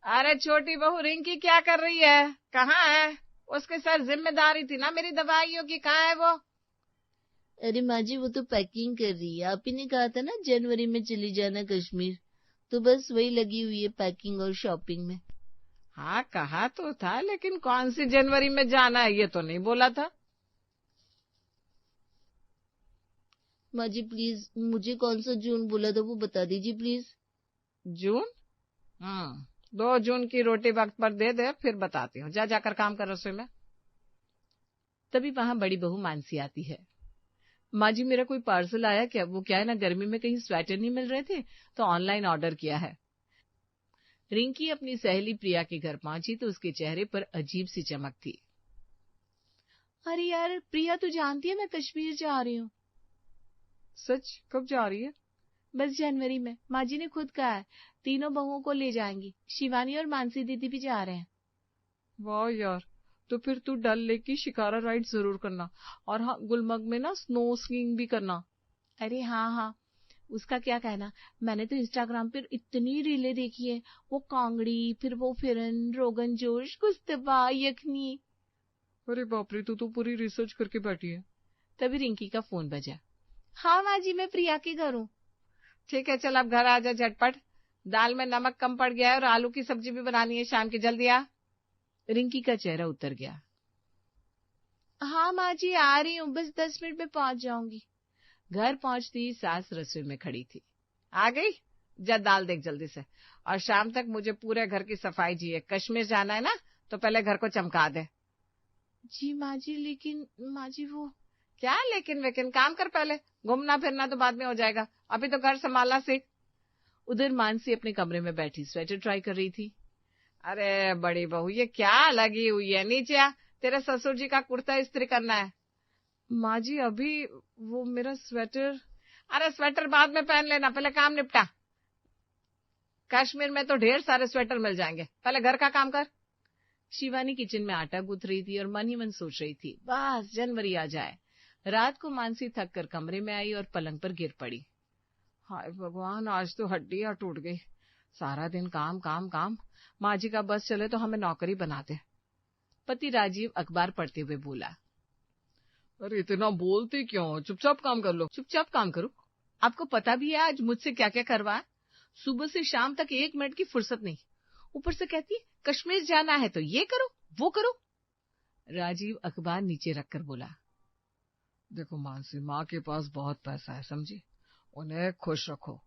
अरे छोटी बहू रिंकी क्या कर रही है, कहाँ है? उसके सर जिम्मेदारी थी ना मेरी दवाइयों की, कहाँ है वो? अरे माँ जी, वो तो पैकिंग कर रही है। आप ही ने कहा था ना जनवरी में चली जाना कश्मीर, तो बस वही लगी हुई है पैकिंग और शॉपिंग में। हाँ कहा तो था, लेकिन कौन सी जनवरी में जाना है ये तो नहीं बोला था। माँ जी प्लीज, मुझे कौन सा जून बोला था वो बता दीजिए प्लीज। जून? 2 जून की रोटी वक्त पर दे दे, फिर बताती हूँ। जा जाकर काम कर रसोई में। तभी वहां बड़ी बहू मानसी आती है। माँ जी मेरा कोई पार्सल आया क्या? वो क्या है ना, गर्मी में कहीं स्वेटर नहीं मिल रहे थे तो ऑनलाइन ऑर्डर किया है। रिंकी अपनी सहेली प्रिया के घर पहुंची तो उसके चेहरे पर अजीब सी चमक थी। अरे यार प्रिया, तू जानती है मैं कश्मीर जा रही हूँ। सच? कब जा रही है? बस जनवरी में। माँ जी ने खुद कहा है, तीनों बहुओं को ले जाएंगी। शिवानी और मानसी दीदी भी जा रहे हैं। वाह यार, तो फिर तू डल लेक की शिकारा राइड जरूर करना, और हाँ गुलमर्ग में ना स्नो स्कीइंग भी करना। अरे हाँ हाँ, उसका क्या कहना। मैंने तो इंस्टाग्राम पर इतनी रीलें देखी है, वो कांगड़ी, फिर वो फिरन, रोगन जोश, गुश्तबा, यखनी। अरे बाप रे, तू तो पूरी रिसर्च करके बैठी है। तभी रिंकी का फोन बजा। हाँ माँ जी, मैं प्रिया के घर हूँ। ठीक है, चल अब घर आ जा झटपट। दाल में नमक कम पड़ गया है और आलू की सब्जी भी बनानी है शाम की, जल्दी आ। रिंकी का चेहरा उतर गया। हाँ माँ जी, आ रही हूँ, बस 10 मिनट में पहुंच जाऊंगी। घर पहुंचती ही सास रसोई में खड़ी थी। आ गई? जा दाल देख जल्दी से, और शाम तक मुझे पूरे घर की सफाई चाहिए। कश्मीर जाना है ना, तो पहले घर को चमका दे। जी माँ जी, लेकिन माँ जी वो। क्या लेकिन वेकिन, काम कर पहले। घूमना फिरना तो बाद में हो जाएगा, अभी तो घर संभालना सीख। उधर मानसी अपने कमरे में बैठी स्वेटर ट्राई कर रही थी। अरे बड़ी बहू, ये क्या लगी हुई है? नीचे आ, तेरे ससुर जी का कुर्ता इस्त्री करना है। माँ जी अभी वो मेरा स्वेटर। अरे स्वेटर बाद में पहन लेना, पहले काम निपटा। कश्मीर में तो ढेर सारे स्वेटर मिल जाएंगे, पहले घर का काम कर। शिवानी किचन में आटा गूंथ रही थी और मन ही मन सोच रही थी, बस जनवरी आ जाए। रात को मानसी थक कर कमरे में आई और पलंग पर गिर पड़ी। हाय भगवान, आज तो हड्डियां टूट गई। सारा दिन काम काम काम। माँ जी का बस चले तो हमें नौकरी बना दे। पति राजीव अखबार पढ़ते हुए बोला। अरे इतना बोलते क्यों, चुपचाप काम कर लो। चुपचाप काम करो? आपको पता भी है आज मुझसे क्या क्या करवाया? सुबह से शाम तक 1 मिनट की फुर्सत नहीं। ऊपर से कहती है कश्मीर जाना है तो ये करो वो करो। राजीव अखबार नीचे रखकर बोला। देखो मानसी, माँ के पास बहुत पैसा है, समझी? उन्हें खुश रखो।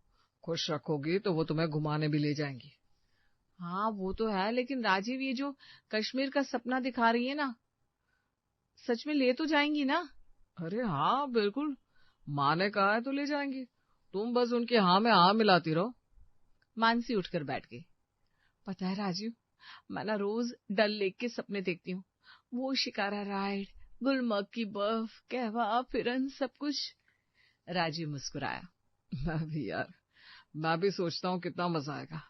खुश रखोगी तो वो तुम्हें घुमाने भी ले जाएंगी। हाँ वो तो है, लेकिन राजीव ये जो कश्मीर का सपना दिखा रही है ना, सच में ले तो जाएंगी ना? अरे हाँ बिल्कुल, माँ ने कहा है तो ले जाएंगी। तुम बस उनके हाँ में हाँ मिलाती रहो। मानसी उठकर बैठ गई। पता है राजीव, मैं ना रोज डल लेक के सपने देखती हूँ। वो शिकारा राइड, गुलमर्ग की बर्फ, कहवा, फिरन, सब कुछ। राजीव मुस्कुराया। मैं भी यार, मैं भी सोचता हूँ कितना मजा आएगा।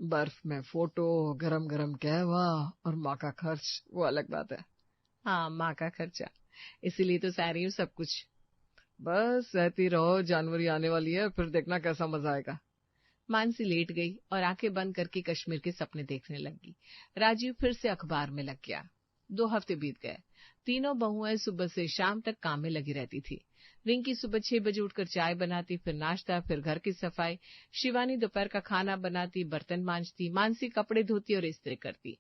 बर्फ में फोटो, गरम गरम कहवा, और माँ का खर्च, वो अलग बात है। हाँ माँ का खर्चा, इसीलिए तो सह रही हूँ सब कुछ। बस सहती रहो, जनवरी आने वाली है, फिर देखना कैसा मजा आएगा। मानसी लेट गई और आंखें बंद करके कश्मीर के सपने देखने लगी। राजीव फिर से अखबार में लग गया। 2 हफ्ते बीत गए। तीनों बहुएं सुबह से शाम तक काम में लगी रहती थी। रिंकी सुबह 6 बजे उठकर चाय बनाती, फिर नाश्ता, फिर घर की सफाई। शिवानी दोपहर का खाना बनाती, बर्तन मांजती, मानसी कपड़े धोती और इस्त्री करती।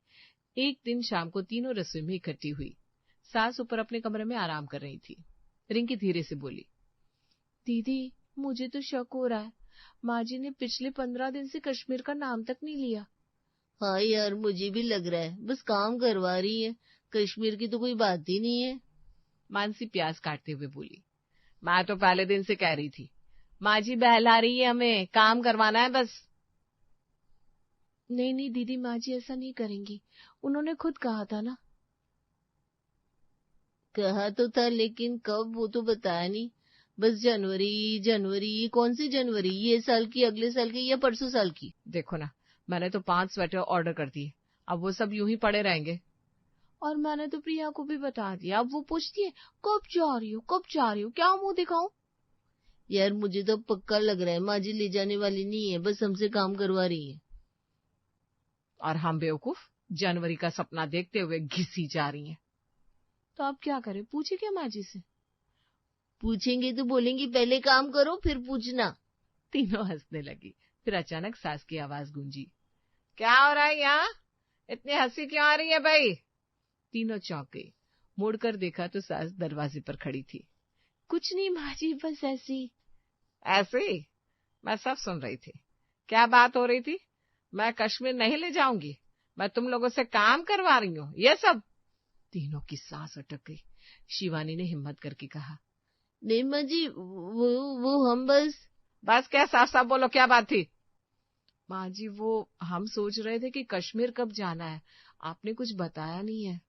एक दिन शाम को तीनों रसोई में इकट्ठी हुई। सास ऊपर अपने कमरे में आराम कर रही थी। रिंकी धीरे से बोली। दीदी, मुझे तो शक हो रहा है, माँ जी ने पिछले 15 दिन से कश्मीर का नाम तक नहीं लिया। हाँ यार, मुझे भी लग रहा है, बस काम करवा रही है, कश्मीर की तो कोई बात ही नहीं है। मानसी प्याज काटते हुए बोली। मैं तो पहले दिन से कह रही थी, माँ जी बहला रही है, हमें काम करवाना है बस। नहीं नहीं दीदी, माँ जी ऐसा नहीं करेंगी, उन्होंने खुद कहा था ना। कहा तो था, लेकिन कब वो तो बताया नहीं। बस जनवरी जनवरी, कौन सी जनवरी, ये साल की, अगले साल की, या परसों साल की? देखो ना, मैंने तो 5 स्वेटर ऑर्डर कर दिए, अब वो सब यूं ही पड़े रहेंगे। और मैंने तो प्रिया को भी बता दिया, अब वो पूछती है कब जा रही हो कब जा रही हो, क्या मुंह दिखाऊं? यार मुझे तो पक्का लग रहा है माँ जी ले जाने वाली नहीं है, बस हमसे काम करवा रही है। और हम बेवकूफ जनवरी का सपना देखते हुए घिसी जा रही हैं। तो अब क्या करें, पूछे क्या माँ जी से? पूछेंगे तो बोलेंगी पहले काम करो फिर पूछना। तीनों हंसने लगी। फिर अचानक सास की आवाज गूंजी, क्या हो रहा है यहाँ? इतनी हंसी क्यों आ रही है भाई? तीनों चौंक गई। मुड़कर देखा तो सास दरवाजे पर खड़ी थी। कुछ नहीं माँ जी, बस ऐसी। ऐसे ही? मैं सब सुन रही थी। क्या बात हो रही थी? मैं कश्मीर नहीं ले जाऊंगी, मैं तुम लोगों से काम करवा रही हूँ, ये सब। तीनों की सांस अटक गई। शिवानी ने हिम्मत करके कहा, नहीं माँ जी, वो हम बस क्या, साफ साफ बोलो, क्या बात थी? माँ जी वो हम सोच रहे थे कि कश्मीर कब जाना है, आपने कुछ बताया नहीं है।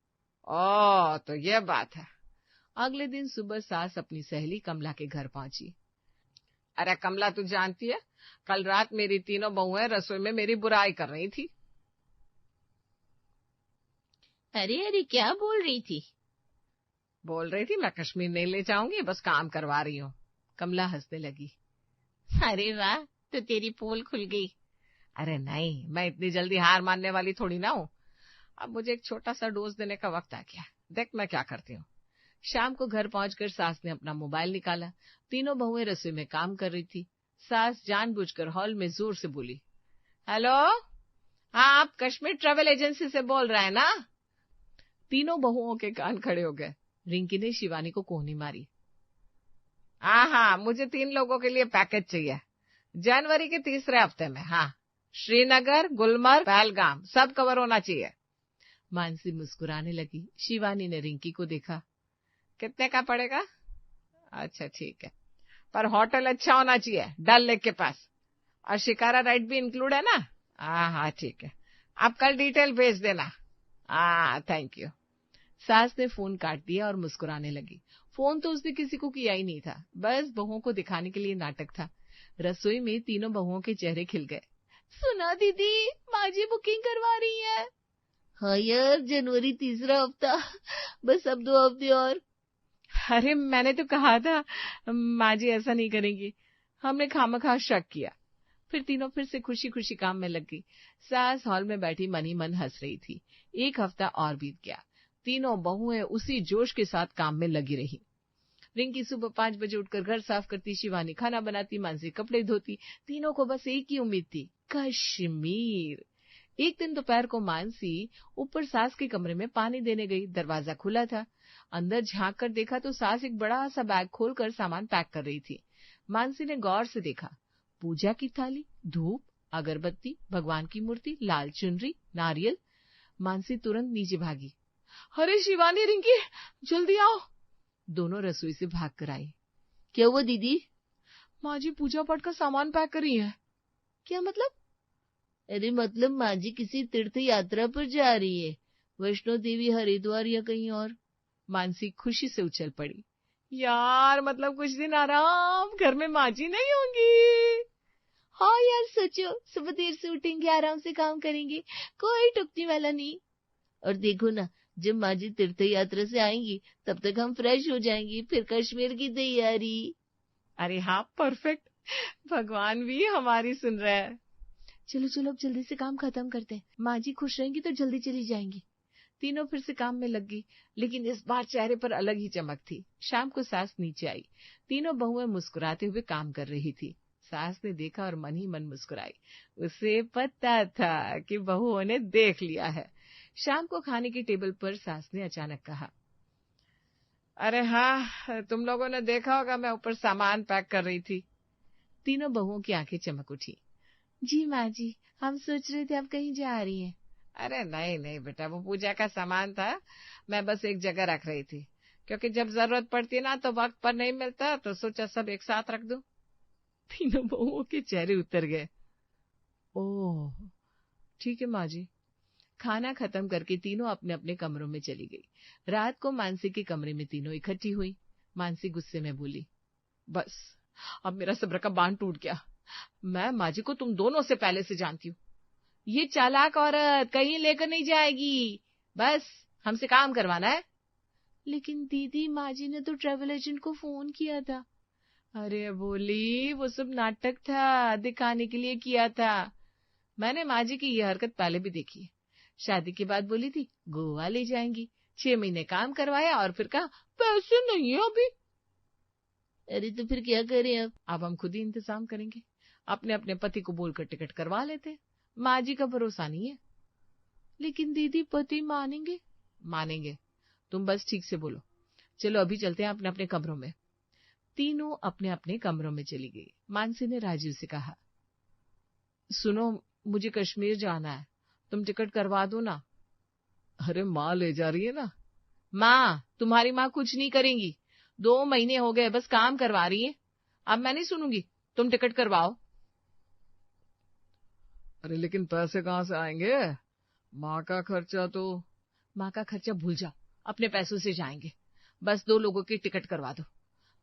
ओ तो ये बात है। अगले दिन सुबह सास अपनी सहेली कमला के घर पहुंची। अरे कमला, तू जानती है कल रात मेरी तीनों बहुएं रसोई में मेरी बुराई कर रही थी। अरे अरे क्या बोल रही थी? बोल रही थी मैं कश्मीर नहीं ले जाऊंगी, बस काम करवा रही हूँ। कमला हंसने लगी। अरे वाह, तो तेरी पोल खुल गई। अरे नहीं, मैं इतनी जल्दी हार मानने वाली थोड़ी ना हूँ। अब मुझे एक छोटा सा डोज देने का वक्त आ गया, देख मैं क्या करती हूँ। शाम को घर पहुंचकर सास ने अपना मोबाइल निकाला। तीनों बहुएं रसोई में काम कर रही थी। सास जानबूझकर हॉल में जोर से बोली, हेलो, हाँ आप कश्मीर ट्रेवल एजेंसी से बोल रहे हैं ना? तीनों बहुओं के कान खड़े हो गए। रिंकी ने शिवानी को कोहनी मारी। हाँ, मुझे 3 लोगों के लिए पैकेज चाहिए, जनवरी के तीसरे हफ्ते में। हाँ, श्रीनगर, गुलमर्ग, पहलगाम सब कवर होना चाहिए। मानसी मुस्कुराने लगी। शिवानी ने रिंकी को देखा। कितने का पड़ेगा? अच्छा ठीक है, पर होटल अच्छा होना चाहिए, डल लेक के पास, और शिकारा राइड भी इंक्लूड है ना? हाँ ठीक है, आप कल डिटेल भेज देना। हाँ थैंक यू। सास ने फोन काट दिया और मुस्कुराने लगी। फोन तो उसने किसी को किया ही नहीं था, बस बहुओं को दिखाने के लिए नाटक था। रसोई में तीनों बहुओं के चेहरे खिल गए। सुना दीदी, माँ जी बुकिंग करवा रही है। हाँ यार, जनवरी तीसरा हफ्ता, बस अब 2 हफ्ते और। अरे मैंने तो कहा था माँ जी ऐसा नहीं करेंगी, हमने खामखा शक किया। फिर तीनों फिर से खुशी खुशी काम में लग गई। सास हॉल में बैठी मन ही मन हंस रही थी। 1 हफ्ता और बीत गया। तीनों बहुएं उसी जोश के साथ काम में लगी रही। रिंकी सुबह 5 बजे उठकर घर साफ करती, शिवानी खाना बनाती, मानसी कपड़े धोती। तीनों को बस एक ही उम्मीद थी, कश्मीर। एक दिन दोपहर को मानसी ऊपर सास के कमरे में पानी देने गई। दरवाजा खुला था। अंदर झांक कर देखा तो सास एक बड़ा सा बैग खोलकर सामान पैक कर रही थी। मानसी ने गौर से देखा। पूजा की थाली, धूप, अगरबत्ती, भगवान की मूर्ति, लाल चुनरी, नारियल। मानसी तुरंत नीचे भागी। अरे शिवानी, रिंकी, जल्दी आओ। दोनों रसोई से भाग कर आई। क्या हुआ दीदी? माँ जी पूजा पाठ का सामान पैक कर रही है। क्या मतलब? अरे मतलब माँ जी किसी तीर्थ यात्रा पर जा रही है, वैष्णो देवी, हरिद्वार या कहीं और। मानसी खुशी से उछल पड़ी। यार मतलब कुछ दिन आराम, घर में माँ जी नहीं होंगी। हाँ यार, सोचो, सुबह देर से उठेंगे, आराम से काम करेंगे, कोई टुकने वाला नहीं। और देखो ना, जब माँ जी तीर्थ यात्रा से आएंगी तब तक हम फ्रेश हो जाएंगे, फिर कश्मीर की तैयारी। अरे हाँ, परफेक्ट, भगवान भी हमारी सुन रहा है। चलो चलो अब जल्दी से काम खत्म करते हैं, माँ जी खुश रहेंगी तो जल्दी चली जाएंगी। तीनों फिर से काम में लग गई, लेकिन इस बार चेहरे पर अलग ही चमक थी। शाम को सास नीचे आई। तीनों बहुएं मुस्कुराते हुए काम कर रही थी। सास ने देखा और मन ही मन मुस्कुराई। उसे पता था कि बहुओं ने देख लिया है। शाम को खाने की टेबल पर सास ने अचानक कहा, अरे हाँ, तुम लोगों ने देखा होगा मैं ऊपर सामान पैक कर रही थी। तीनों बहुओं की आंखें चमक उठी। जी माँ जी, हम सोच रहे थे आप कहीं जा रही हैं। अरे नहीं बेटा, वो पूजा का सामान था, मैं बस एक जगह रख रही थी, क्योंकि जब जरूरत पड़ती है ना तो वक्त पर नहीं मिलता, तो सोचा सब एक साथ रख दूं। तीनों बहुओं के चेहरे उतर गए। ओह ठीक है माँ जी। खाना खत्म करके तीनों अपने अपने कमरों में चली गई। रात को मानसी के कमरे में तीनों इकट्ठी हुई। मानसी गुस्से में बोली, बस अब मेरा सब्र का बांध टूट गया। मैं माँ जी को तुम दोनों से पहले से जानती हूँ। ये चालाक औरत कहीं लेकर नहीं जाएगी, बस हमसे काम करवाना है। लेकिन दीदी, माँ जी ने तो ट्रेवल एजेंट को फोन किया था। अरे बोली, वो सब नाटक था, दिखाने के लिए किया था। मैंने माँ जी की यह हरकत पहले भी देखी है। शादी के बाद बोली थी गोवा ले जाएंगी, 6 महीने काम करवाया और फिर कहा पैसे नहीं है अभी। अरे तो फिर क्या करें अब हम खुद ही इंतजाम करेंगे, अपने अपने पति को बोलकर टिकट करवा लेते। माँ जी का भरोसा नहीं है। लेकिन दीदी पति मानेंगे? मानेंगे, तुम बस ठीक से बोलो। चलो अभी चलते हैं अपने अपने कमरों में। तीनों अपने अपने कमरों में चली गई। मानसी ने राजीव से कहा, सुनो मुझे कश्मीर जाना है, तुम टिकट करवा दो ना। अरे माँ ले जा रही है ना। माँ, तुम्हारी माँ कुछ नहीं करेंगी, 2 महीने हो गए बस काम करवा रही है, अब मैं नहीं सुनूंगी, तुम टिकट करवाओ। अरे लेकिन पैसे कहाँ से आएंगे, माँ का खर्चा तो। माँ का खर्चा भूल जाओ, अपने पैसों से जाएंगे, बस 2 लोगों की टिकट करवा दो।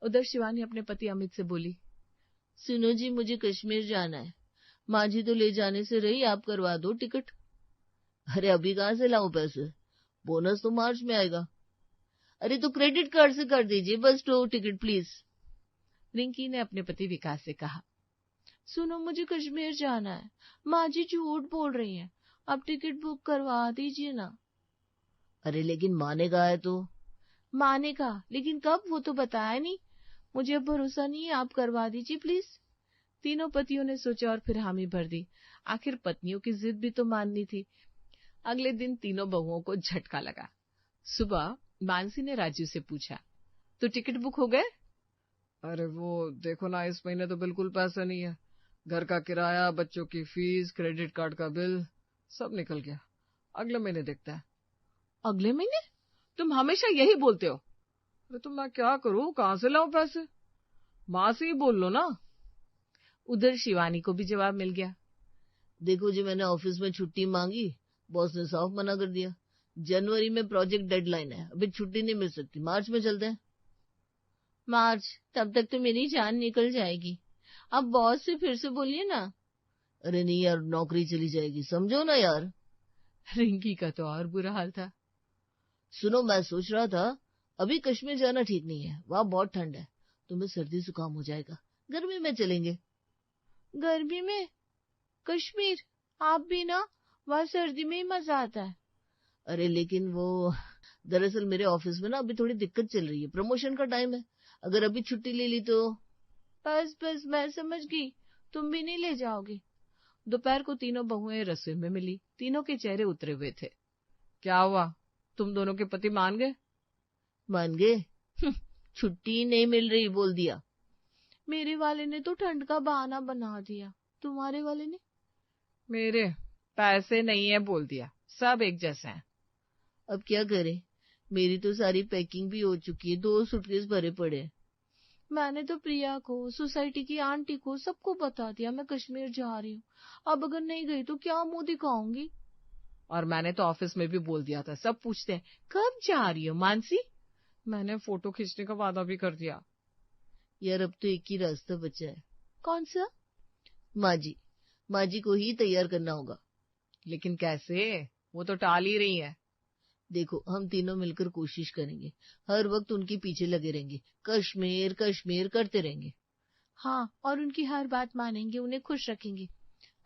उधर शिवानी अपने पति अमित से बोली, सुनो जी मुझे कश्मीर जाना है, माँ जी तो ले जाने से रही, आप करवा दो टिकट। अरे अभी कहाँ से लाऊं पैसे, बोनस तो मार्च में आएगा। अरे तो क्रेडिट कार्ड से कर दीजिए बस 2 टिकट प्लीज। रिंकी ने अपने पति विकास से कहा, सुनो मुझे कश्मीर जाना है, माँ जी झूठ बोल रही हैं, आप टिकट बुक करवा दीजिए ना। अरे लेकिन माँ ने कहा है तो। माँ ने कहा, लेकिन कब वो तो बताया नहीं, मुझे अब भरोसा नहीं है, आप करवा दीजिए प्लीज। तीनों पतियों ने सोचा और फिर हामी भर दी। आखिर पत्नियों की जिद भी तो माननी थी। अगले दिन तीनों बहुओं को झटका लगा। सुबह मानसी ने राजू से पूछा, तो टिकट बुक हो गए? अरे वो देखो ना, इस महीने तो बिल्कुल पैसा नहीं है, घर का किराया, बच्चों की फीस, क्रेडिट कार्ड का बिल सब निकल गया, अगले महीने देखता है। अगले महीने? तुम हमेशा यही बोलते हो। अरे तो मैं क्या करूं, कहां से लाऊं पैसे, माँ से ही बोल लो ना। उधर शिवानी को भी जवाब मिल गया, देखो जी मैंने ऑफिस में छुट्टी मांगी, बॉस ने साफ मना कर दिया, जनवरी में प्रोजेक्ट डेडलाइन है, अभी छुट्टी नहीं मिल सकती, मार्च में चलते हैं। मार्च? तब तक तो मेरी जान निकल जाएगी, अब बॉस से फिर से बोलिए ना। अरे नहीं यार, नौकरी चली जाएगी, समझो ना यार। रिंकी का तो और बुरा हाल था। सुनो मैं सोच रहा था अभी कश्मीर जाना ठीक नहीं है, वहां बहुत ठंड है, तुम्हें सर्दी जुकाम हो जाएगा, गर्मी में चलेंगे। गर्मी में कश्मीर? आप भी ना, वहां सर्दी में ही मजा आता है। अरे लेकिन वो दरअसल मेरे ऑफिस में ना अभी थोड़ी दिक्कत चल रही है, प्रमोशन का टाइम है, अगर अभी छुट्टी ले ली तो। बस बस मैं समझ गई, तुम भी नहीं ले जाओगे। दोपहर को तीनों बहुएं रसोई में मिली। तीनों के चेहरे उतरे हुए थे। क्या हुआ, तुम दोनों के पति मान गए? मान गए? छुट्टी नहीं मिल रही बोल दिया। मेरे वाले ने तो ठंड का बहाना बना दिया, तुम्हारे वाले ने? मेरे पैसे नहीं है बोल दिया, सब एक जैसे हैं। अब क्या करें, मेरी तो सारी पैकिंग भी हो चुकी है, 2 सूटकेस भरे पड़े हैं। मैंने तो प्रिया को, सोसाइटी की आंटी को, सबको बता दिया मैं कश्मीर जा रही हूँ, अब अगर नहीं गई तो क्या मुंह दिखाऊंगी। और मैंने तो ऑफिस में भी बोल दिया था, सब पूछते हैं कब जा रही हो मानसी। मैंने फोटो खींचने का वादा भी कर दिया। यार अब तो एक ही रास्ता बचा है। कौन सा? माँ जी को ही तैयार करना होगा। लेकिन कैसे, वो तो टाल ही रही है। देखो हम तीनों मिलकर कोशिश करेंगे, हर वक्त उनके पीछे लगे रहेंगे, कश्मीर कश्मीर करते रहेंगे। हाँ, और उनकी हर बात मानेंगे, उन्हें खुश रखेंगे,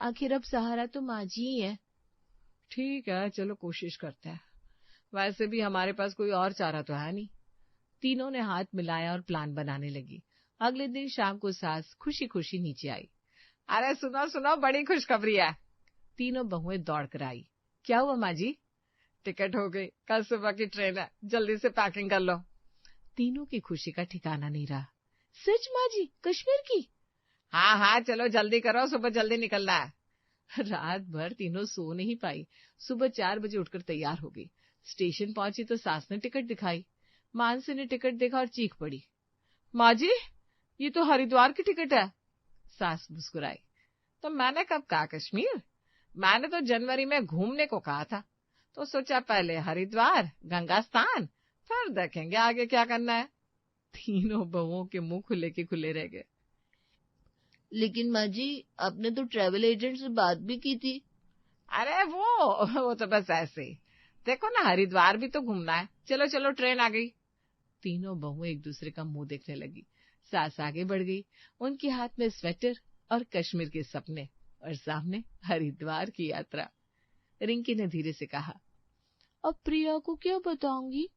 आखिर अब सहारा तो माँ जी ही है। ठीक है, चलो कोशिश करते हैं, वैसे भी हमारे पास कोई और चारा तो है नहीं। तीनों ने हाथ मिलाया और प्लान बनाने लगी। अगले दिन शाम को सास खुशी खुशी नीचे आई। अरे सुनो सुनो, बड़ी खुशखबरी है। तीनों बहुएं दौड़ कर आई। क्या हुआ माँ जी? टिकट हो गई, कल सुबह की ट्रेन है, जल्दी से पैकिंग कर लो। तीनों की खुशी का ठिकाना नहीं रहा। सच माँ जी, कश्मीर की? हाँ हाँ, चलो जल्दी करो, सुबह जल्दी निकलना है। रात भर तीनों सो नहीं पाई। सुबह 4 बजे उठकर तैयार हो गई। स्टेशन पहुंची तो सास ने टिकट दिखाई। मानसी ने टिकट देखा और चीख पड़ी, माँ जी ये तो हरिद्वार की टिकट है। सास मुस्कुराई, तो मैंने कब कहा कश्मीर, मैंने तो जनवरी में घूमने को कहा था, तो सोचा पहले हरिद्वार गंगा स्नान, फिर देखेंगे आगे क्या करना है। तीनों बहुओं के मुंह खुले के खुले रह गए। लेकिन माँ जी आपने तो ट्रैवल एजेंट से बात भी की थी। अरे वो तो बस ऐसे ही, देखो ना हरिद्वार भी तो घूमना है, चलो चलो ट्रेन आ गई। तीनों बहुएं एक दूसरे का मुंह देखने लगी। सास आगे बढ़ गई, उनके हाथ में स्वेटर और कश्मीर के सपने और सामने हरिद्वार की यात्रा। रिंकी ने धीरे से कहा, अब प्रिया को क्या बताऊंगी?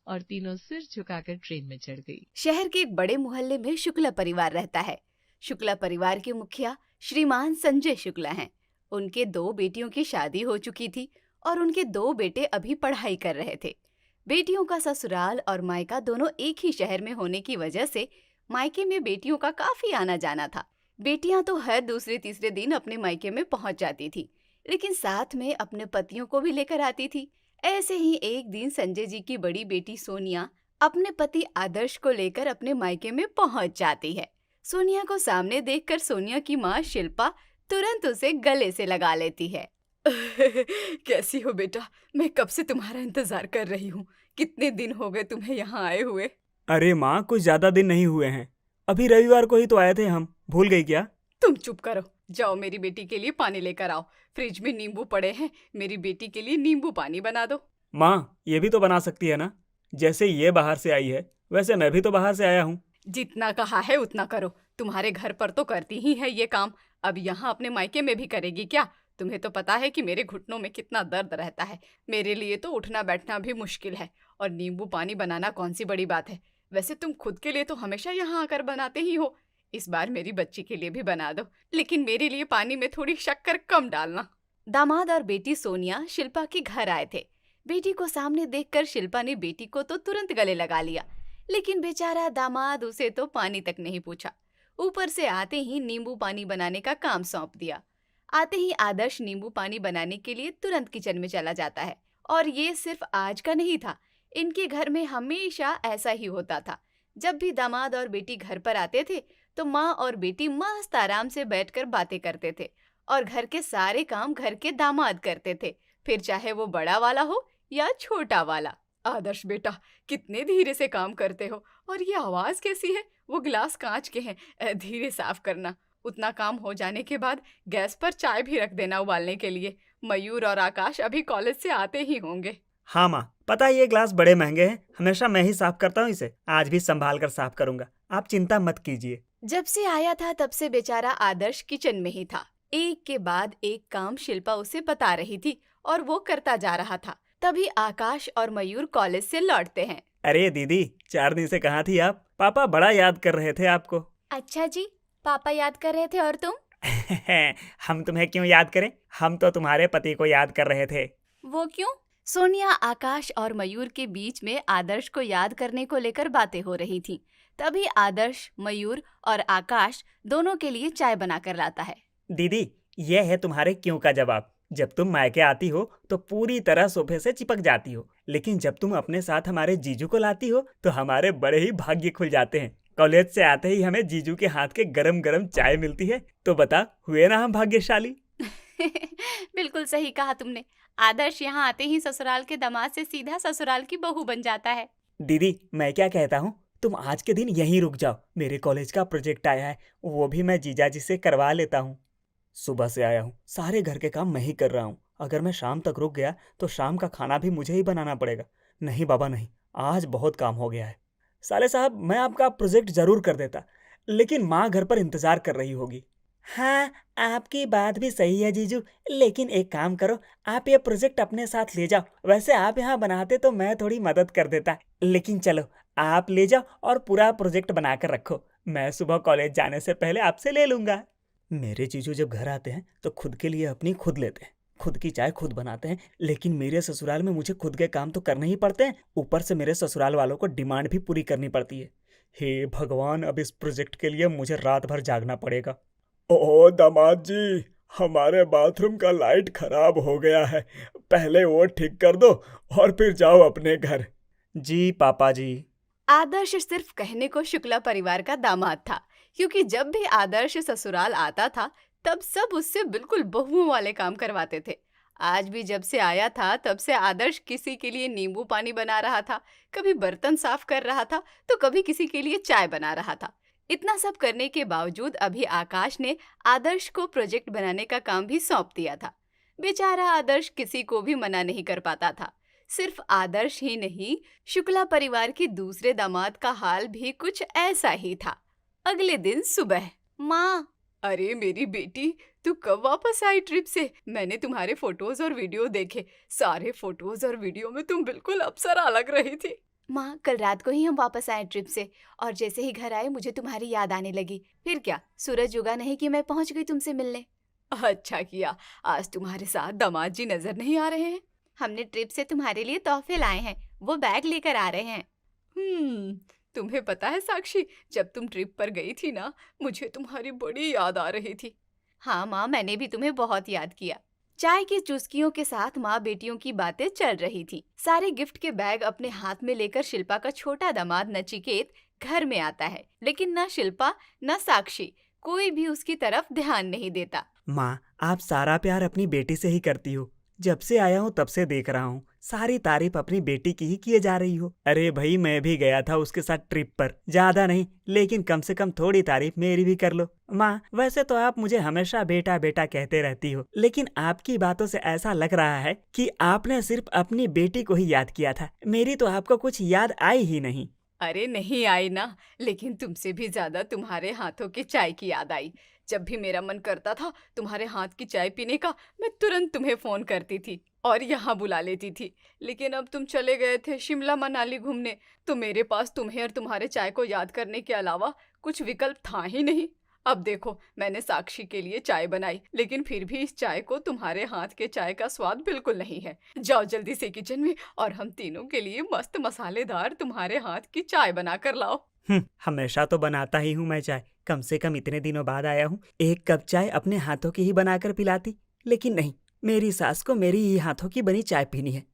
और तीनों सिर झुकाकर ट्रेन में चढ़ गई। शहर के एक बड़े मोहल्ले में शुक्ला परिवार रहता है। शुक्ला परिवार के मुखिया श्रीमान संजय शुक्ला हैं। उनके 2 बेटियों की शादी हो चुकी थी और उनके 2 बेटे अभी पढ़ाई कर रहे थे। बेटियों का ससुराल और मायका दोनों एक ही शहर में होने की वजह से मायके में बेटियों का काफी आना जाना था। बेटियां तो हर दूसरे तीसरे दिन अपने मायके में पहुंच जाती थी, लेकिन साथ में अपने पतियों को भी लेकर आती थी। ऐसे ही एक दिन संजय जी की बड़ी बेटी सोनिया अपने पति आदर्श को लेकर अपने मायके में पहुंच जाती है। सोनिया को सामने देखकर सोनिया की माँ शिल्पा तुरंत उसे गले से लगा लेती है। कैसी हो बेटा? मैं कब से तुम्हारा इंतजार कर रही हूँ। कितने दिन हो गए तुम्हें यहाँ आए हुए? अरे माँ, कुछ ज्यादा दिन नहीं हुए हैं। अभी रविवार को ही तो आए थे हम, भूल गई क्या? तुम चुप करो। जाओ मेरी बेटी के लिए पानी लेकर आओ। फ्रिज में नींबू पड़े हैं, मेरी बेटी के लिए नींबू पानी बना दो। माँ, ये भी तो बना सकती है ना। जैसे ये बाहर से आई है वैसे मैं भी तो बाहर से आया हूँ। जितना कहा है उतना करो। तुम्हारे घर पर तो करती ही है ये काम, अब यहाँ अपने मायके में भी करेगी क्या? तुम्हें तो पता है कि मेरे घुटनों में कितना दर्द रहता है। मेरे लिए तो उठना बैठना भी मुश्किल है, और नींबू पानी बनाना कौन सी बड़ी बात है। वैसे तुम खुद के लिए तो हमेशा यहाँ आकर बनाते ही हो। इस बार मेरी बच्ची के लिए भी बना दो, लेकिन मेरे लिए पानी में थोड़ी शक्कर कम डालना। दामाद और बेटी सोनिया शिल्पा के घर आए थे। बेटी को सामने देखकर शिल्पा ने बेटी को तो तुरंत गले लगा लिया, लेकिन बेचारा दामाद उसे तो पानी तक नहीं पूछा। ऊपर से आते ही नींबू पानी बनाने का काम सौंप दिया। आते ही आदर्श नींबू पानी बनाने के लिए तुरंत किचन में चला जाता है। और ये सिर्फ आज का नहीं था, इनके घर में हमेशा ऐसा ही होता था। जब भी दामाद और बेटी घर पर आते थे तो माँ और बेटी मस्त आराम से बैठकर बातें करते थे, और घर के सारे काम घर के दामाद करते थे, फिर चाहे वो बड़ा वाला हो या छोटा वाला। आदर्श बेटा, कितने धीरे से काम करते हो, और ये आवाज कैसी है? वो गिलास कांच के हैं, धीरे साफ करना। उतना काम हो जाने के बाद गैस पर चाय भी रख देना उबालने के लिए। मयूर और आकाश अभी कॉलेज से आते ही होंगे। हाँ माँ, पता है ये ग्लास बड़े महंगे हैं, हमेशा मैं ही साफ करता हूँ इसे। आज भी संभाल कर साफ करूंगा, आप चिंता मत कीजिए। जब से आया था तब से बेचारा आदर्श किचन में ही था। एक के बाद एक काम शिल्पा उसे बता रही थी और वो करता जा रहा था। तभी आकाश और मयूर कॉलेज से लौटते हैं। अरे दीदी, 4 दिन से कहाँ थी आप? पापा बड़ा याद कर रहे थे आपको। अच्छा जी, पापा याद कर रहे थे, और तुम? हम तुम्हें क्यों याद करें, हम तो तुम्हारे पति को याद कर रहे थे। वो क्यों? सोनिया, आकाश और मयूर के बीच में आदर्श को याद करने को लेकर बातें हो रही थी। तभी आदर्श मयूर और आकाश दोनों के लिए चाय बनाकर लाता है। दीदी, ये है तुम्हारे क्यों का जवाब। जब तुम मायके आती हो तो पूरी तरह सोफे से चिपक जाती हो, लेकिन जब तुम अपने साथ हमारे जीजू को लाती हो तो हमारे बड़े ही भाग्य खुल जाते हैं। कॉलेज से आते ही हमें जीजू के हाथ के गरम गरम चाय मिलती है, तो बता, हुए ना हम भाग्यशाली? बिल्कुल सही कहा तुमने। आदर्श यहाँ आते ही ससुराल के दामाद से सीधा ससुराल की बहू बन जाता है। दीदी, मैं क्या कहता हूँ, तुम आज के दिन यहीं रुक जाओ। मेरे कॉलेज का प्रोजेक्ट आया है, वो भी मैं जीजा जी से करवा लेता हूँ। सुबह से आया हूँ, सारे घर के काम मैं ही कर रहा हूँ। अगर मैं शाम तक रुक गया तो शाम का खाना भी मुझे ही बनाना पड़ेगा। नहीं बाबा नहीं, आज बहुत काम हो गया है। साले साहब, मैं आपका प्रोजेक्ट जरूर कर देता, लेकिन माँ घर पर इंतजार कर रही होगी। हाँ, आपकी बात भी सही है जीजू, लेकिन एक काम करो, आप ये प्रोजेक्ट अपने साथ ले जाओ। वैसे आप यहाँ बनाते तो मैं थोड़ी मदद कर देता, लेकिन चलो आप ले जाओ और पूरा प्रोजेक्ट बनाकर रखो। मैं सुबह कॉलेज जाने से पहले आपसे ले लूंगा। मेरे जीजू जब घर आते हैं तो खुद के लिए अपनी खुद लेते हैं, खुद की चाय खुद बनाते हैं, लेकिन मेरे ससुराल में मुझे खुद के काम तो करने ही पड़ते हैं। ऊपर से मेरे ससुराल वालों को डिमांड भी पूरी करनी पड़ती है। हे भगवान, अब इस प्रोजेक्ट के लिए मुझे रात भर जागना पड़ेगा। ओ दामाद जी, हमारे बाथरूम का लाइट खराब हो गया है, पहले वो ठीक कर दो और फिर जाओ अपने घर। जी पापा जी। आदर्श सिर्फ कहने को शुक्ला परिवार का दामाद था, क्योंकि जब भी आदर्श ससुराल आता था तब सब उससे बिल्कुल बहुओं वाले काम करवाते थे। आज भी जब से आया था तब से आदर्श किसी के लिए नींबू पानी बना रहा था, कभी बर्तन साफ कर रहा था तो कभी किसी के लिए चाय बना रहा था। इतना सब करने के बावजूद अभी आकाश ने आदर्श को प्रोजेक्ट बनाने का काम भी सौंप दिया था। बेचारा आदर्श किसी को भी मना नहीं कर पाता था। सिर्फ आदर्श ही नहीं, शुक्ला परिवार के दूसरे दामाद का हाल भी कुछ ऐसा ही था। अगले दिन सुबह, माँ, अरे मेरी बेटी, तू कब वापस आई ट्रिप से? मैंने तुम्हारे फोटोज और वीडियो देखे। सारे फोटोज और वीडियो में तुम बिल्कुल अप्सरा लग रही थी। माँ, कल रात को ही हम वापस आए ट्रिप से, और जैसे ही घर आए मुझे तुम्हारी याद आने लगी। फिर क्या, सूरज उगा नहीं कि मैं पहुंच गई तुमसे मिलने। अच्छा किया। आज तुम्हारे साथ दामाद जी नजर नहीं आ रहे हैं? हमने ट्रिप से तुम्हारे लिए तोहफे लाए हैं, वो बैग लेकर आ रहे हैं। तुम्हें पता है साक्षी, जब तुम ट्रिप पर गई थी ना, मुझे तुम्हारी बड़ी याद आ रही थी। हाँ माँ, मैंने भी तुम्हें बहुत याद किया। चाय की चुस्कियों के साथ माँ बेटियों की बातें चल रही थी। सारे गिफ्ट के बैग अपने हाथ में लेकर शिल्पा का छोटा दामाद नचिकेत घर में आता है, लेकिन ना शिल्पा ना साक्षी, कोई भी उसकी तरफ ध्यान नहीं देता। माँ, आप सारा प्यार अपनी बेटी से ही करती हो। जब से आया हूँ तब से देख रहा हूँ, सारी तारीफ अपनी बेटी की ही किए जा रही हो। अरे भाई, मैं भी गया था उसके साथ ट्रिप पर, ज्यादा नहीं लेकिन कम से कम थोड़ी तारीफ मेरी भी कर लो। माँ, वैसे तो आप मुझे हमेशा बेटा बेटा कहते रहती हो, लेकिन आपकी बातों से ऐसा लग रहा है कि आपने सिर्फ अपनी बेटी को ही याद किया था, मेरी तो आपको कुछ याद आई ही नहीं। अरे नहीं आई ना, लेकिन तुमसे भी ज्यादा तुम्हारे हाथों की चाय की याद आई। जब भी मेरा मन करता था तुम्हारे हाथ की चाय पीने का, मैं तुरंत तुम्हें फोन करती थी और यहाँ बुला लेती थी। लेकिन अब तुम चले गए थे शिमला मनाली घूमने, तो मेरे पास तुम्हें और तुम्हारे चाय को याद करने के अलावा कुछ विकल्प था ही नहीं। अब देखो, मैंने साक्षी के लिए चाय बनाई, लेकिन फिर भी इस चाय को तुम्हारे हाथ के चाय का स्वाद बिल्कुल नहीं है। जाओ जल्दी से किचन में और हम तीनों के लिए मस्त मसालेदार तुम्हारे हाथ की चाय बना कर लाओ। हमेशा तो बनाता ही हूँ मैं चाय, कम से कम इतने दिनों बाद आया हूँ, एक कप चाय अपने हाथों की ही बनाकर पिलाती, लेकिन नहीं, मेरी सास को मेरी ही हाथों की बनी चाय पीनी है।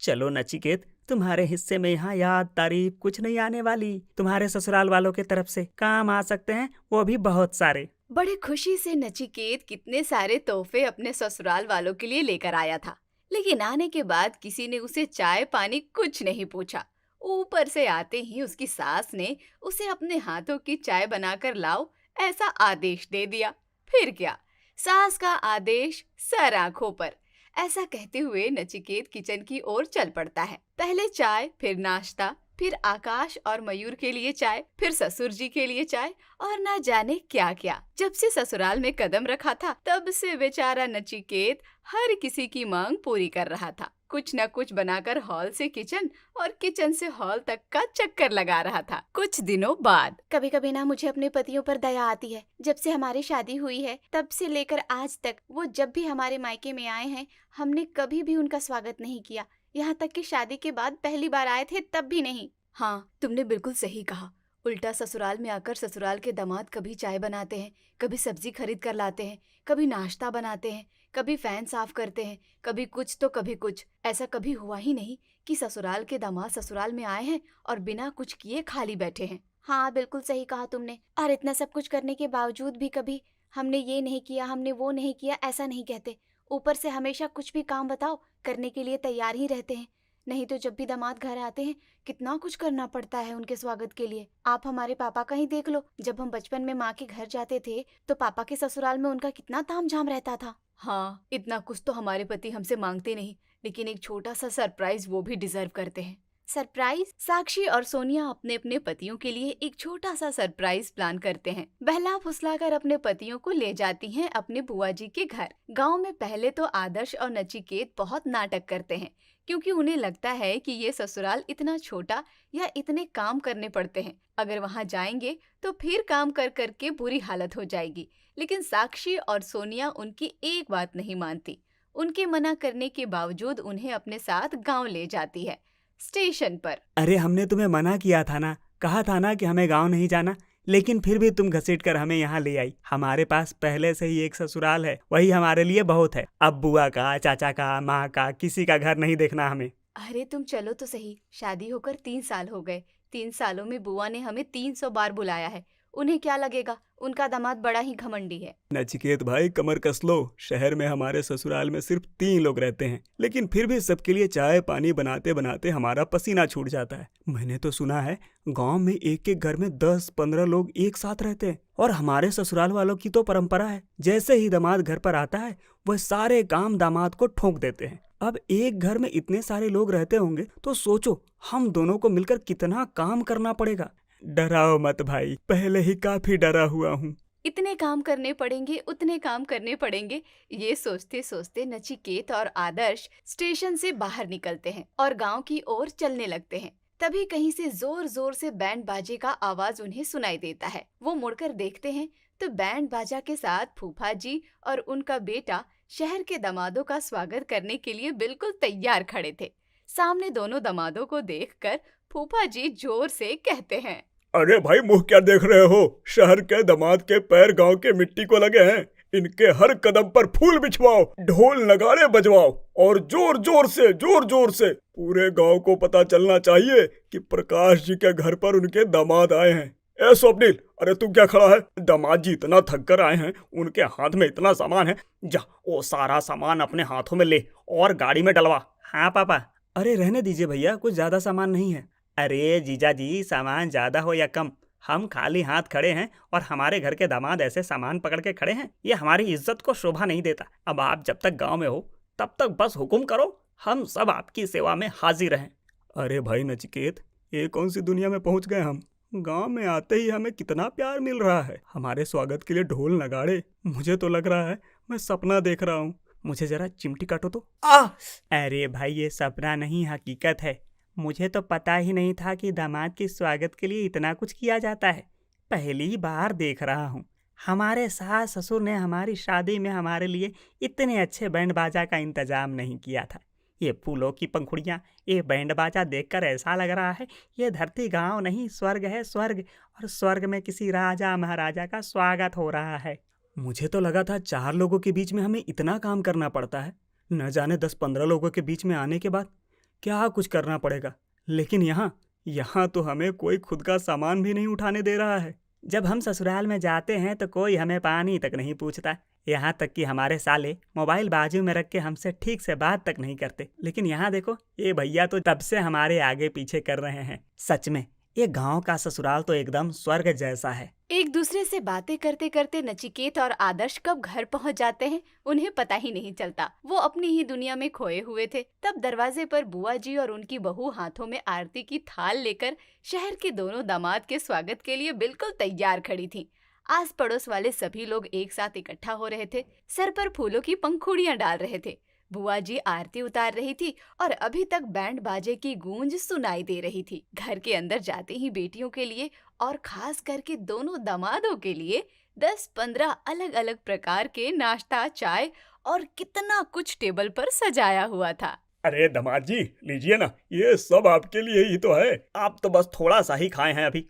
चलो नचिकेत, तुम्हारे हिस्से में यहाँ याद तारीफ कुछ नहीं आने वाली। तुम्हारे ससुराल वालों के तरफ से काम आ सकते हैं, वो भी बहुत सारे। बड़े खुशी से नचिकेत कितने सारे तोहफे अपने ससुराल वालों के लिए लेकर आया था, लेकिन आने के बाद किसी ने उसे चाय पानी कुछ नहीं पूछा। ऊपर से आते ही उसकी सास ने उसे अपने हाथों की चाय बनाकर लाओ ऐसा आदेश दे दिया। फिर क्या, सास का आदेश सर आंखों पर। ऐसा कहते हुए नचिकेत किचन की ओर चल पड़ता है। पहले चाय, फिर नाश्ता, फिर आकाश और मयूर के लिए चाय, फिर ससुर जी के लिए चाय, और ना जाने क्या क्या। जब से ससुराल में कदम रखा था तब से बेचारा नचिकेत हर किसी की मांग पूरी कर रहा था। कुछ न कुछ बनाकर हॉल से किचन और किचन से हॉल तक का चक्कर लगा रहा था। कुछ दिनों बाद, कभी कभी ना मुझे अपने पतियों पर दया आती है। जब से हमारी शादी हुई है तब से लेकर आज तक वो जब भी हमारे मायके में आए हैं, हमने कभी भी उनका स्वागत नहीं किया। यहाँ तक कि शादी के बाद पहली बार आए थे तब भी नहीं। हाँ, तुमने बिल्कुल सही कहा। उल्टा ससुराल में आकर ससुराल के दामाद कभी चाय बनाते हैं, कभी सब्जी खरीद कर लाते हैं, कभी नाश्ता बनाते हैं, कभी फैन साफ करते हैं, कभी कुछ तो कभी कुछ। ऐसा कभी हुआ ही नहीं कि ससुराल के दामाद ससुराल में आए हैं और बिना कुछ किए खाली बैठे हैं। हाँ, बिल्कुल सही कहा तुमने। और इतना सब कुछ करने के बावजूद भी कभी हमने ये नहीं किया, हमने वो नहीं किया, ऐसा नहीं कहते। ऊपर से हमेशा कुछ भी काम बताओ करने के लिए तैयार ही रहते हैं। नहीं तो जब भी दामाद घर आते हैं कितना कुछ करना पड़ता है उनके स्वागत के लिए। आप हमारे पापा का ही देख लो, जब हम बचपन में माँ के घर जाते थे तो पापा के ससुराल में उनका कितना तामझाम रहता था। हाँ, इतना कुछ तो हमारे पति हमसे मांगते नहीं, लेकिन एक छोटा सा सरप्राइज वो भी डिजर्व करते हैं। सरप्राइज? साक्षी और सोनिया अपने अपने पतियों के लिए एक छोटा सा सरप्राइज प्लान करते हैं। बहला फुसलाकर अपने पतियों को ले जाती हैं अपने बुआ जी के घर। गांव में पहले तो आदर्श और नचिकेत बहुत नाटक करते हैं, क्योंकि उन्हें लगता है कि ये ससुराल इतना छोटा या इतने काम करने पड़ते हैं, अगर वहाँ जाएंगे तो फिर काम कर करके बुरी हालत हो जाएगी। लेकिन साक्षी और सोनिया उनकी एक बात नहीं मानती। उनके मना करने के बावजूद उन्हें अपने साथ गाँव ले जाती है। स्टेशन पर, अरे हमने तुम्हें मना किया था ना, कहा था ना कि हमें गांव नहीं जाना, लेकिन फिर भी तुम घसीट कर हमें यहाँ ले आई। हमारे पास पहले से ही एक ससुराल है, वही हमारे लिए बहुत है। अब बुआ का, चाचा का, माँ का, किसी का घर नहीं देखना हमें। अरे तुम चलो तो सही, शादी होकर 3 साल हो गए। 3 सालों में बुआ ने हमें 300 बार बुलाया है। उन्हें क्या लगेगा, उनका दामाद बड़ा ही घमंडी है। नचिकेत भाई, कमर कस लो। शहर में हमारे ससुराल में सिर्फ 3 लोग रहते हैं, लेकिन फिर भी सबके लिए चाय पानी बनाते बनाते हमारा पसीना छूट जाता है। मैंने तो सुना है गांव में एक एक घर में 10-15 लोग एक साथ रहते हैं, और हमारे ससुराल वालों की तो परंपरा है, जैसे ही दामाद घर पर आता है वह सारे काम दामाद को ठोक देते हैं। अब एक घर में इतने सारे लोग रहते होंगे तो सोचो हम दोनों को मिलकर कितना काम करना पड़ेगा। डराओ मत भाई, पहले ही काफी डरा हुआ हूँ। इतने काम करने पड़ेंगे, उतने काम करने पड़ेंगे। ये सोचते सोचते नचिकेत और आदर्श स्टेशन से बाहर निकलते हैं और गांव की ओर चलने लगते हैं। तभी कहीं से जोर जोर से बैंड बाजे का आवाज उन्हें सुनाई देता है। वो मुड़कर देखते हैं तो बैंड बाजा के साथ फूफा जी और उनका बेटा शहर के दामादों का स्वागत करने के लिए बिल्कुल तैयार खड़े थे। सामने दोनों दामादों को देखकर फूफा जी जोर से कहते हैं, अरे भाई मुंह क्या देख रहे हो? शहर के दामाद के पैर गांव के मिट्टी को लगे हैं। इनके हर कदम पर फूल बिछवाओ, ढोल नगाड़े बजवाओ और जोर जोर से पूरे गांव को पता चलना चाहिए कि प्रकाश जी के घर पर उनके दामाद आए हैं। ए स्वप्निल, अरे तू क्या खड़ा है? दामाद जी इतना थक कर आए हैं, उनके हाथ में इतना सामान है। जा वो सारा सामान अपने हाथों में ले और गाड़ी में डलवा। हाँ पापा। अरे रहने दीजिए भैया, कुछ ज्यादा सामान नहीं है। अरे जीजा जी, सामान ज्यादा हो या कम, हम खाली हाथ खड़े हैं और हमारे घर के दामाद ऐसे सामान पकड़ के खड़े हैं, ये हमारी इज्जत को शोभा नहीं देता। अब आप जब तक गांव में हो तब तक बस हुक्म करो, हम सब आपकी सेवा में हाजिर हैं। अरे भाई नचिकेत, ये कौन सी दुनिया में पहुंच गए हम? गांव में आते ही हमें कितना प्यार मिल रहा है। हमारे स्वागत के लिए ढोल नगाड़े। मुझे तो लग रहा है मैं सपना देख रहा हूँ। मुझे जरा चिमटी काटो तो। अरे भाई, ये सपना नहीं हकीकत है। मुझे तो पता ही नहीं था कि दामाद के स्वागत के लिए इतना कुछ किया जाता है। पहली बार देख रहा हूँ। हमारे सास ससुर ने हमारी शादी में हमारे लिए इतने अच्छे बैंड बाजा का इंतजाम नहीं किया था। ये फूलों की पंखुड़ियाँ, ये बैंड बाजा देखकर ऐसा लग रहा है ये धरती गांव नहीं स्वर्ग है, स्वर्ग। और स्वर्ग में किसी राजा महाराजा का स्वागत हो रहा है। मुझे तो लगा था 4 लोगों के बीच में हमें इतना काम करना पड़ता है, न जाने 10-15 लोगों के बीच में आने के बाद क्या कुछ करना पड़ेगा। लेकिन यहाँ तो हमें कोई खुद का सामान भी नहीं उठाने दे रहा है। जब हम ससुराल में जाते हैं तो कोई हमें पानी तक नहीं पूछता। यहाँ तक कि हमारे साले मोबाइल बाजू में रख के हमसे ठीक से बात तक नहीं करते। लेकिन यहाँ देखो, ये भैया तो तब से हमारे आगे पीछे कर रहे हैं। सच में ये गांव का ससुराल तो एकदम स्वर्ग जैसा है। एक दूसरे से बातें करते करते नचिकेत और आदर्श कब घर पहुंच जाते हैं उन्हें पता ही नहीं चलता। वो अपनी ही दुनिया में खोए हुए थे। तब दरवाजे पर बुआ जी और उनकी बहू हाथों में आरती की थाल लेकर शहर के दोनों दामाद के स्वागत के लिए बिल्कुल तैयार खड़ी थी। आस पड़ोस वाले सभी लोग एक साथ इकट्ठा हो रहे थे, सर पर फूलों की पंखुड़ियां डाल रहे थे। बुआ जी आरती उतार रही थी और अभी तक बैंड बाजे की गूंज सुनाई दे रही थी। घर के अंदर जाते ही बेटियों के लिए और खास करके दोनों दामादों के लिए 10-15 अलग अलग प्रकार के नाश्ता, चाय और कितना कुछ टेबल पर सजाया हुआ था। अरे दामाद जी, लीजिए ना, ये सब आपके लिए ही तो है। आप तो बस थोड़ा सा ही खाए हैं अभी।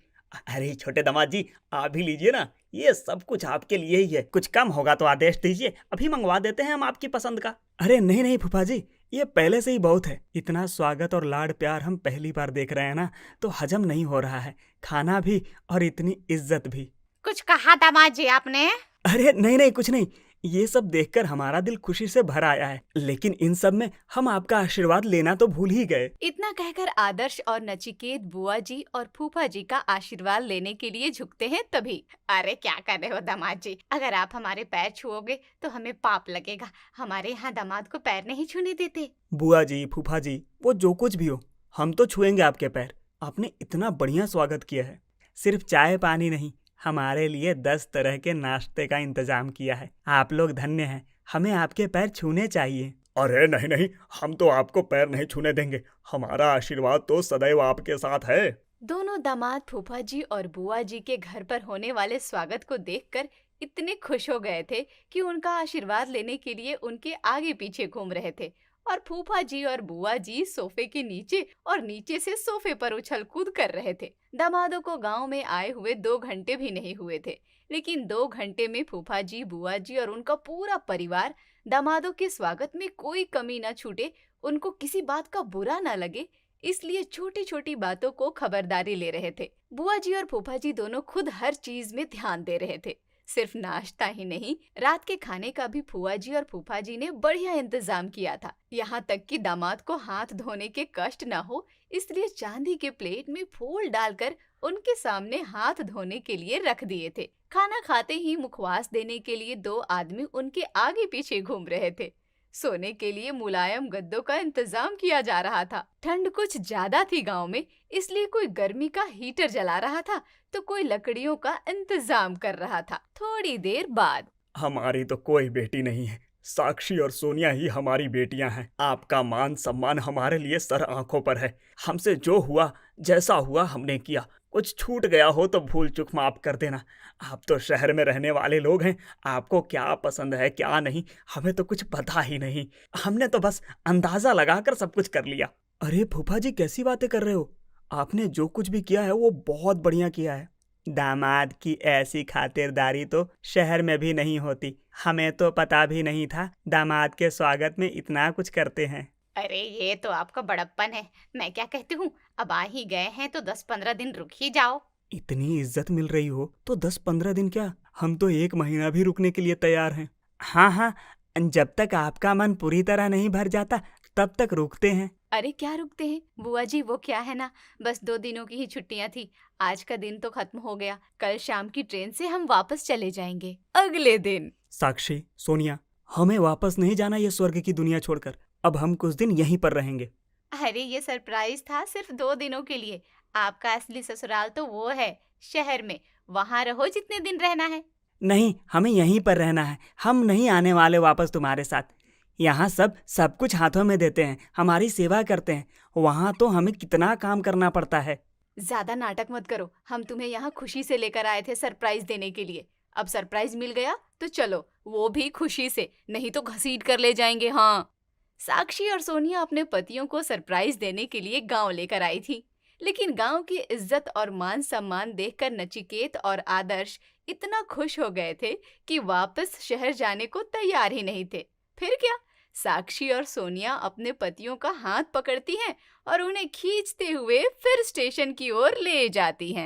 अरे छोटे दामाद जी, आप भी लीजिए ना, ये सब कुछ आपके लिए ही है। कुछ कम होगा तो आदेश दीजिए, अभी मंगवा देते हैं हम आपकी पसंद का। अरे नहीं नहीं फूफा जी, ये पहले से ही बहुत है। इतना स्वागत और लाड प्यार हम पहली बार देख रहे हैं ना, तो हजम नहीं हो रहा है, खाना भी और इतनी इज्जत भी। कुछ कहा दामाद जी आपने? अरे नहीं नहीं, कुछ नहीं। ये सब देखकर हमारा दिल खुशी से भर आया है, लेकिन इन सब में हम आपका आशीर्वाद लेना तो भूल ही गए। इतना कहकर आदर्श और नचिकेत बुआ जी और फूफा जी का आशीर्वाद लेने के लिए झुकते हैं। तभी, अरे क्या कर रहे हो दामाद जी? अगर आप हमारे पैर छुओगे तो हमें पाप लगेगा। हमारे यहाँ दामाद को पैर नहीं छूने देते। बुआ जी, फूफा जी, वो जो कुछ भी हो, हम तो छुएंगे आपके पैर। आपने इतना बढ़िया स्वागत किया है। सिर्फ चाय पानी नहीं, हमारे लिए 10 तरह के नाश्ते का इंतजाम किया है। आप लोग धन्य हैं, हमें आपके पैर छूने चाहिए। अरे नहीं नहीं, हम तो आपको पैर नहीं छूने देंगे। हमारा आशीर्वाद तो सदैव आपके साथ है। दोनों दामाद फूफा जी और बुआ जी के घर पर होने वाले स्वागत को देखकर इतने खुश हो गए थे कि उनका आशीर्वाद लेने के लिए उनके आगे पीछे घूम रहे थे। और फूफा जी और बुआ जी सोफे के नीचे और नीचे से सोफे पर उछल कूद कर रहे थे। दामादों को गांव में आए हुए 2 घंटे भी नहीं हुए थे, लेकिन 2 घंटे में फूफा जी, बुआ जी और उनका पूरा परिवार दामादों के स्वागत में कोई कमी न छूटे, उनको किसी बात का बुरा न लगे, इसलिए छोटी छोटी बातों को खबरदारी ले रहे थे। बुआ जी और फूफा जी दोनों खुद हर चीज में ध्यान दे रहे थे। सिर्फ नाश्ता ही नहीं, रात के खाने का भी फूफा जी और फूफा जी ने बढ़िया इंतजाम किया था। यहाँ तक कि दामाद को हाथ धोने के कष्ट न हो, इसलिए चांदी के प्लेट में फूल डालकर उनके सामने हाथ धोने के लिए रख दिए थे। खाना खाते ही मुखवास देने के लिए 2 आदमी उनके आगे पीछे घूम रहे थे। सोने के लिए मुलायम गद्दों का इंतजाम किया जा रहा था। ठंड कुछ ज्यादा थी गांव में, इसलिए कोई गर्मी का हीटर जला रहा था तो कोई लकड़ियों का इंतजाम कर रहा था। थोड़ी देर बाद हमारी तो कोई बेटी नहीं है, साक्षी और सोनिया ही हमारी बेटियां हैं। आपका मान सम्मान हमारे लिए सर आंखों पर है। हमसे जो हुआ जैसा हुआ हमने किया। कुछ छूट गया हो तो भूल चूक माफ कर देना। आप तो शहर में रहने वाले लोग हैं, आपको क्या पसंद है क्या नहीं हमें तो कुछ पता ही नहीं। हमने तो बस अंदाजा लगाकर सब कुछ कर लिया। अरे फूफा जी कैसी बातें कर रहे हो? आपने जो कुछ भी किया है वो बहुत बढ़िया किया है। दामाद की ऐसी खातिरदारी तो शहर में भी नहीं होती। हमें तो पता भी नहीं था दामाद के स्वागत में इतना कुछ करते हैं। अरे ये तो आपका बड़प्पन है। मैं क्या कहती हूँ, अब आ ही गए हैं तो 10-15 दिन रुक ही जाओ। इतनी इज्जत मिल रही हो तो 10-15 दिन क्या, हम तो 1 महीना भी रुकने के लिए तैयार हैं। हाँ हाँ, जब तक आपका मन पूरी तरह नहीं भर जाता तब तक रुकते हैं। अरे क्या रुकते हैं बुआ जी, वो क्या है ना, बस 2 दिनों की ही छुट्टियां थी। आज का दिन तो खत्म हो गया, कल शाम की ट्रेन से हम वापस चले जाएंगे। अगले दिन साक्षी, सोनिया, हमें वापस नहीं जाना ये स्वर्ग की दुनिया छोड़कर। अब हम कुछ दिन यहीं पर रहेंगे। अरे ये सरप्राइज था सिर्फ 2 दिनों के लिए। आपका असली ससुराल तो वो है शहर में, वहां रहो जितने दिन रहना है। नहीं, हमें यहीं पर रहना है। हम नहीं आने वाले वापस तुम्हारे साथ। यहाँ सब कुछ हाथों में देते हैं, हमारी सेवा करते हैं। वहाँ तो हमें कितना काम करना पड़ता है। ज्यादा नाटक मत करो, हम तुम्हें यहाँ खुशी से लेकर आए थे सरप्राइज देने के लिए। अब सरप्राइज मिल गया तो चलो, वो भी खुशी से, नहीं तो घसीट कर ले जाएंगे। हाँ, साक्षी और सोनिया अपने पतियों को सरप्राइज देने के लिए गांव लेकर आई थी, लेकिन गांव की इज्जत और मान सम्मान देखकर नचिकेत और आदर्श इतना खुश हो गए थे कि वापस शहर जाने को तैयार ही नहीं थे। फिर क्या, साक्षी और सोनिया अपने पतियों का हाथ पकड़ती हैं और उन्हें खींचते हुए फिर स्टेशन की ओर ले जाती हैं।